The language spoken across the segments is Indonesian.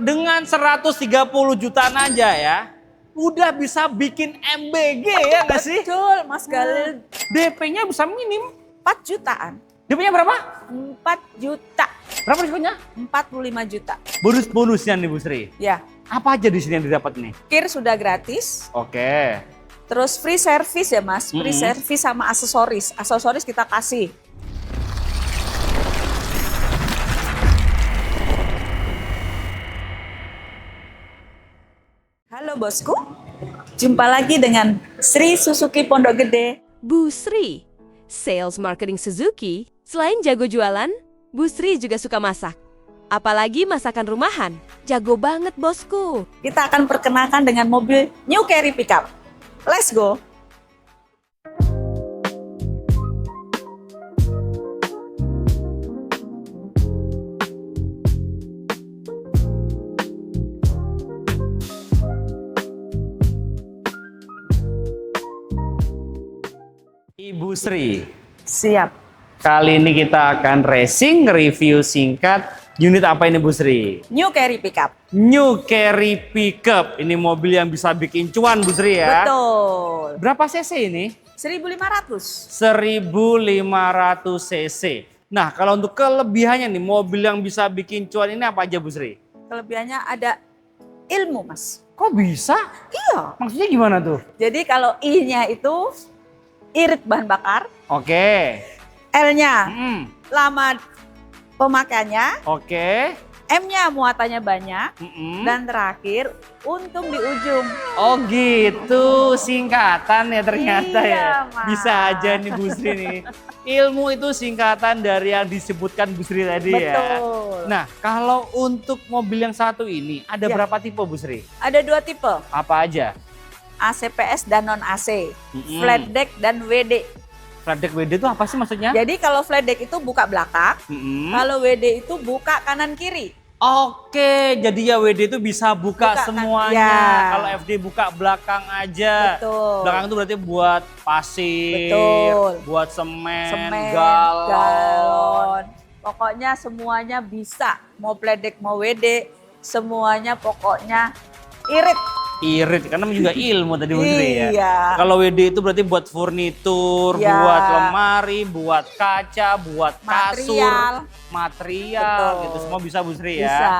Dengan 130 jutaan aja ya, udah bisa bikin MBG ya nggak sih? Betul, Mas Galil. DP-nya bisa minim. 4 jutaan. DP-nya berapa? 4 juta. Berapa diskonya? 45 juta. Bonus-bonusnya nih Bu Sri. Ya. Apa aja di sini yang didapat nih? Kir sudah gratis. Oke. Terus free service ya Mas. Free service sama aksesoris. Aksesoris kita kasih. Halo bosku. Jumpa lagi dengan Sri Suzuki Pondok Gede. Bu Sri, sales marketing Suzuki, selain jago jualan, Bu Sri juga suka masak. Apalagi masakan rumahan, jago banget bosku. Kita akan perkenalkan dengan mobil New Carry Pickup. Let's go. Ibu Sri, Siap. kali ini kita akan racing review singkat unit apa ini Bu Sri? New Carry Pickup. New Carry Pickup. Ini mobil yang bisa bikin cuan Bu Sri ya. Betul. Berapa cc ini? 1.500. 1500 cc. Nah, kalau untuk kelebihannya nih, mobil yang bisa bikin cuan ini apa aja Bu Sri? Kelebihannya ada ilmu, Mas. Kok bisa? Iya. Maksudnya gimana tuh? Jadi kalau I-nya itu irit bahan bakar, Oke. L-nya Mm, lama pemakaiannya, Oke. M-nya muatannya banyak, Mm-mm. dan terakhir untung di ujung. Oh gitu, singkatan ya ternyata Iya, ya. Mas. Bisa aja nih Bu Sri nih. Ilmu itu singkatan dari yang disebutkan Bu Sri tadi ya. Betul. Nah, kalau untuk mobil yang satu ini ada Ya. berapa tipe Bu Sri? Ada 2 tipe, Apa aja? ACPS dan non-AC, Mm-mm. flat deck dan WD. Flat deck WD itu apa sih maksudnya? Jadi kalau flat deck itu buka belakang, Mm-mm. kalau WD itu buka kanan kiri. Oke, jadi ya WD itu bisa buka Buka kan, semuanya. ya. Kalau FD buka belakang aja. Betul. Belakang itu berarti buat pasir, Betul. buat semen, Semen, galon. galon. Pokoknya semuanya bisa. Mau flat deck, mau WD, semuanya pokoknya irit. Irit, karena juga ilmu tadi Bu Sri ya. Iya. Kalau WD itu berarti buat furnitur, Iya. buat lemari, buat kaca, buat Material. kasur, material, Betul. gitu semua bisa Bu Sri ya. Bisa.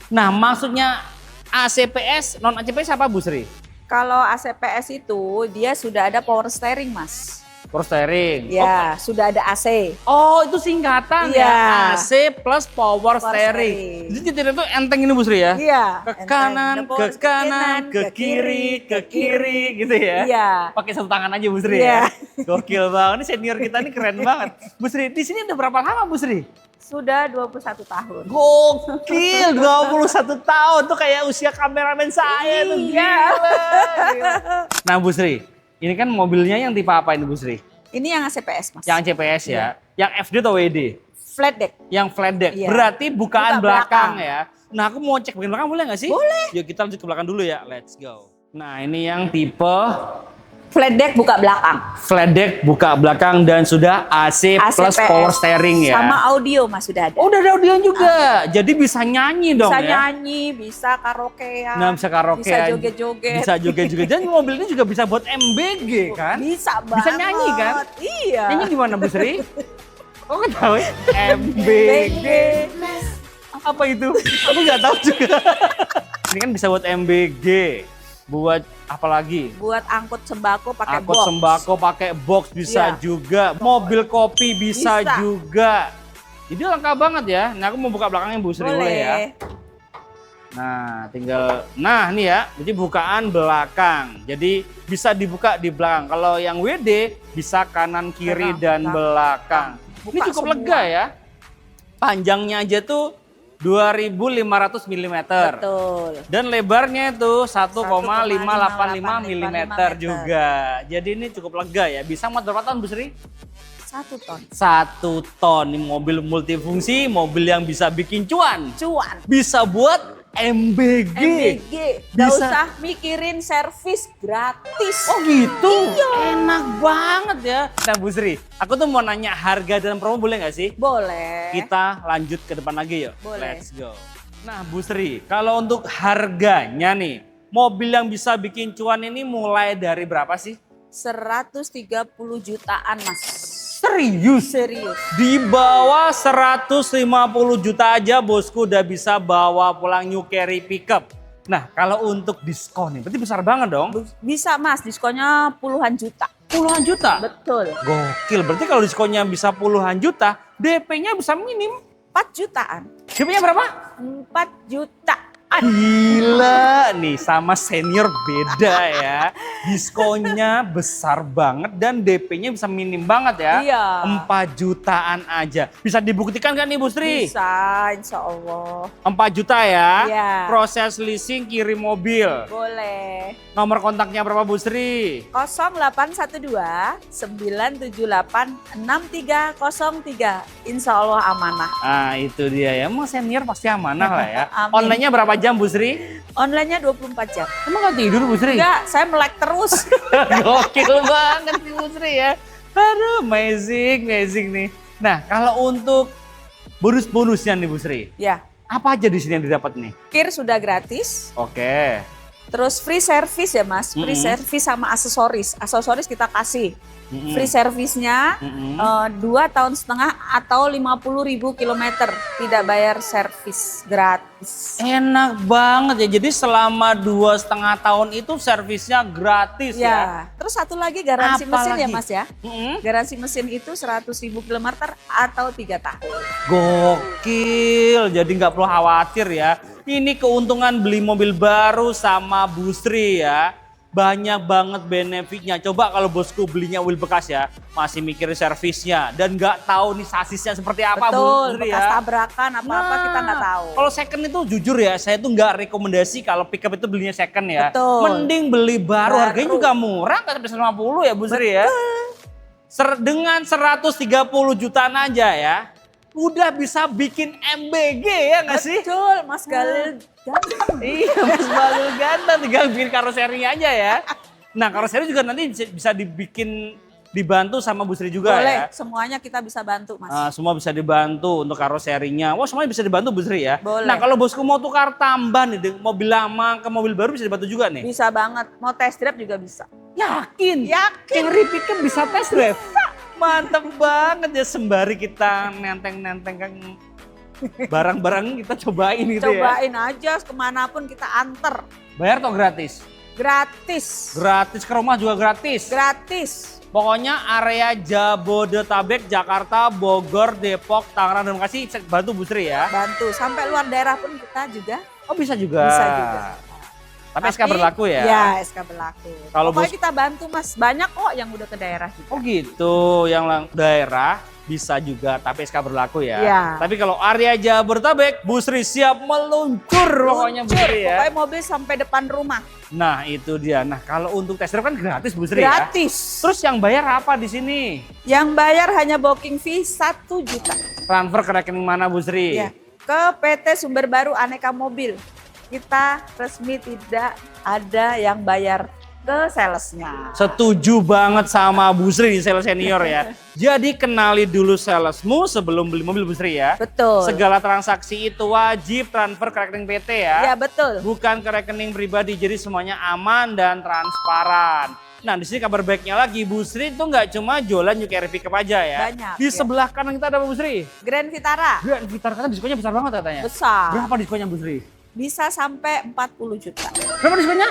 Nah, maksudnya ACPS, non ACPS apa Bu Sri? Kalau ACPS itu dia sudah ada power steering, Mas. Power steering. Ya, sudah ada AC. Oh, itu singkatan Iya. ya. AC plus power Power steering. steering. Jadi nyetirnya tuh enteng ini Bu Sri ya? Iya. Ke enteng. kanan, Ada ke power kanan, ke kiri gitu ya. Iya. Pakai satu tangan aja Bu Sri Iya. ya. Gokil banget. Ini senior kita ini keren banget. Bu Sri, di sini udah berapa lama Bu Sri? Sudah 21 tahun. Gokil, 21 tahun tuh kayak usia kameramen saya tuh. Iya. Gila. Nah Bu Sri, ini kan mobilnya yang tipe apa ini Bu Sri? Ini yang ACPS, Mas. Yang CPS ya. Yang FD atau WD? Flat deck. Yang flat deck. Iya. Berarti bukaan Buka belakang belakang. ya. Nah aku mau cek bagian belakang boleh nggak sih? Boleh. Yuk kita lanjut ke belakang dulu ya. Let's go. Nah ini yang tipe Flat deck buka belakang. flat deck buka belakang dan sudah AC plus ACPS. power steering ya. Sama audio, Mas, sudah ada. Oh, udah ada audionya juga. Jadi bisa nyanyi dong Bisa ya. nyanyi, bisa karaokean. Nah bisa karaoke. Bisa joget-joget. Bisa joget-joget. Dan mobil ini juga bisa buat MBG kan? Bisa banget. Bisa nyanyi kan? Iya. Nyanyi gimana Bu Sri? Kok nggak tahu ya? MBG. Apa itu? Aku nggak tahu juga. Ini kan bisa buat MBG. Buat apa lagi? Buat angkut sembako pakai Angkut box. sembako pakai box bisa Iya. juga. Mobil kopi bisa Bisa. juga. Jadi lengkap banget ya. Nah aku mau buka belakangnya Bu Sri boleh ya. Boleh. Nah tinggal, nah ini ya. Jadi bukaan belakang. Jadi bisa dibuka di belakang. Kalau yang WD bisa kanan kiri Belakang, dan belakang. Ini Buka cukup semua. lega ya. Panjangnya aja tuh 2500 mm. Betul. Dan lebarnya itu 1,585 1,585 mm mm juga. Jadi ini cukup lega ya. Bisa muat berapa ton Bu Sri? 1 ton. 1 ton. Ini mobil multifungsi, mobil yang bisa bikin cuan. Cuan. Bisa buat MBG. MBG. Gak Bisa. usah mikirin servis gratis. Oh gitu? Enak banget ya. Nah Bu Sri, aku tuh mau nanya harga dan promo boleh nggak sih? Boleh. Kita lanjut ke depan lagi yuk. Boleh. Let's go. Nah Bu Sri, kalau untuk harganya nih, mobil yang bisa bikin cuan ini mulai dari berapa sih? 130 jutaan Mas. Serius? Serius. Di bawah 150 juta aja bosku udah bisa bawa pulang new carry pickup. Nah kalau untuk diskon nih, berarti besar banget dong? Bisa Mas, diskonnya puluhan juta. Puluhan juta? Betul. Gokil, berarti kalau diskonnya bisa puluhan juta, DP-nya bisa minim. 4 jutaan. DP-nya berapa? 4 juta. Gila nih sama senior beda ya. Diskonnya besar banget dan DP-nya bisa minim banget ya. Iya. 4 jutaan aja. Bisa dibuktikan kan nih Bu Sri? Bisa, insya Allah. 4 juta ya. Iya. Proses leasing kirim mobil. Boleh. Nomor kontaknya berapa Bu Sri? 0812 978 6303. Insya Allah amanah. Ah itu dia ya. Emang senior pasti amanah lah ya. Amin. Online-nya berapa jam Bu Sri? Online-nya 24 jam. Emang gak tidur Bu Sri? Enggak, saya melek terus. Gokil banget sih Bu Sri ya. Aduh, amazing nih. Nah, kalau untuk bonus-bonusnya nih Bu Sri, Ya, apa aja di sini yang didapat nih? kir sudah gratis. Oke. Terus free service ya Mas, free service sama aksesoris. Aksesoris kita kasih. Free service-nya 2,5 tahun atau 50.000 kilometer. Tidak bayar servis, gratis. Enak banget ya. Jadi selama 2,5 tahun itu servisnya gratis ya. Ya, terus satu lagi garansi Apa mesin ya lagi? Mas ya. Garansi mesin itu 100.000 kilometer atau 3 tahun. Gokil. Jadi nggak perlu khawatir ya. Ini keuntungan beli mobil baru sama Bu Sri ya. Banyak banget benefitnya. Coba kalau bosku belinya mobil bekas ya, masih mikirin servisnya dan nggak tahu nih sasisnya seperti apa Bu Betul, Sri bekas ya. tabrakan apa-apa kita nggak tahu. Kalau second itu jujur ya, saya tuh nggak rekomendasi kalau pickup itu belinya second ya. Betul. Mending beli baru, Baru. harganya juga murah, nggak sampai 150 ya Bu Sri ya. Dengan 130 jutaan aja ya, udah bisa bikin MBG ya nggak sih? Betul, Mas Galil ganteng. Iya, Mas Balul ganteng, tinggal bikin karoseri aja ya. Nah, karoseri juga nanti bisa dibikin, dibantu sama Bu Sri juga Boleh, ya. semuanya kita bisa bantu Mas. Semua bisa dibantu untuk karoserinya. Wah, semuanya bisa dibantu Bu Sri ya. Boleh. Nah, kalau bosku mau tukar tambah nih, mobil lama ke mobil baru bisa dibantu juga nih. Bisa banget, mau test drive juga bisa. Yakin? Yakin. Yang pickup bisa test drive? Mantap banget ya, sembari kita nenteng-nenteng kan barang-barang kita cobain gitu ya. Cobain aja kemanapun kita anter. Bayar atau gratis? Gratis. Gratis, ke rumah juga gratis. Gratis. Pokoknya area Jabodetabek, Jakarta, Bogor, Depok, Tangerang, dan Bekasi bisa bantu Bu Sri ya. Bantu, sampai luar daerah pun kita juga. Oh bisa juga. Bisa juga. Tapi SK berlaku ya? Ya, SK berlaku. Kalau Pokoknya bos- kita bantu Mas, banyak kok yang udah ke daerah juga. Oh gitu, yang daerah bisa juga tapi SK berlaku ya. Iya. Tapi kalau area Jabodetabek, Bu Sri siap meluncur pokoknya Bu Luncur, Sri ya. Pokoknya mobil sampai depan rumah. Nah itu dia. Nah kalau untuk test drive kan gratis Bu Sri ya. Gratis. Terus yang bayar apa di sini? Yang bayar hanya booking fee 1 juta. Transfer ke rekening mana Bu Sri? Ya, ke PT Sumber Baru Aneka Mobil. Kita resmi tidak ada yang bayar ke salesnya. Setuju banget sama Bu Sri, sales senior ya. Jadi kenali dulu salesmu sebelum beli mobil Bu Sri ya. Betul. Segala transaksi itu wajib transfer ke rekening PT ya. Ya betul. Bukan ke rekening pribadi, jadi semuanya aman dan transparan. Nah di sini kabar baiknya lagi, Bu Sri itu nggak cuma jualan new carry pickup aja ya. Banyak, Di ya. sebelah kanan kita ada apa Bu Sri? Grand Vitara Grand Vitara, katanya diskonnya besar banget katanya. besar. Berapa diskonnya Bu Sri? Bisa sampai 40 juta. Berapa diskonnya?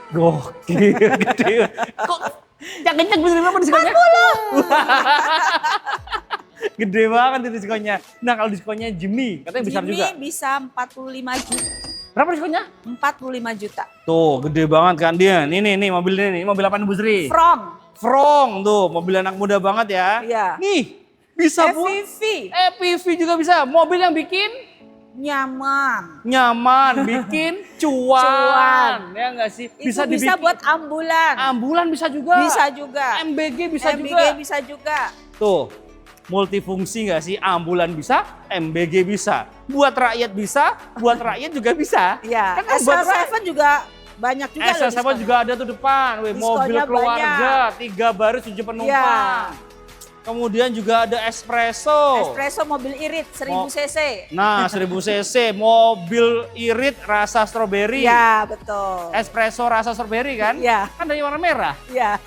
Gokil, gede. Kok yang kenceng Bu Sri, berapa diskonnya? 40. Gede banget itu diskonnya. Nah kalau diskonnya Jimny, katanya besar Jimny juga. bisa 45 juta. Berapa diskonnya? 45 juta. Tuh, gede banget kan dia. Nih mobil ini. Ini mobil apa nih Bu Sri? From Frong tuh, mobil anak muda banget ya. Iya. Nih, bisa Bu. FVV EPV juga bisa. Mobil yang bikin nyaman. nyaman, bikin cuan. Cuan. Ya enggak sih? Itu bisa buat ambulan. ambulan bisa juga. Bisa juga. MBG bisa MBG juga. bisa juga. Tuh, multifungsi nggak sih? Ambulan bisa, MBG bisa. Buat rakyat bisa, buat rakyat juga bisa. Ya, Kan buat SL7 juga banyak juga loh SL7 diskonnya. juga ada tuh depan. Weh, mobil Diskonnya keluarga, 3 baris 7 penumpang. Iya. Kemudian juga ada espresso. Espresso mobil irit 1000 cc. Nah, 1000 cc, mobil irit rasa stroberi. Ya, betul. Espresso rasa stroberi kan? Iya. Kan dari warna merah. Ya,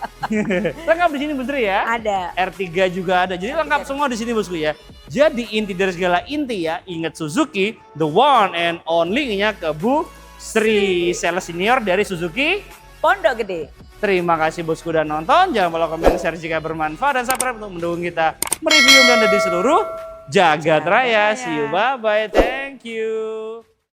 Lengkap di sini Bos Tri ya. ada. R3 juga ada. Jadi lengkap semua di sini Bosku ya. Jadi inti dari segala inti ya, ingat Suzuki, the one and only-nya ke Bu Sri, sales senior dari Suzuki Pondok Gede. Terima kasih bosku udah nonton. Jangan lupa komen, share jika bermanfaat dan subscribe untuk mendukung kita mereview dan di seluruh jagat raya. See you, bye bye, thank you.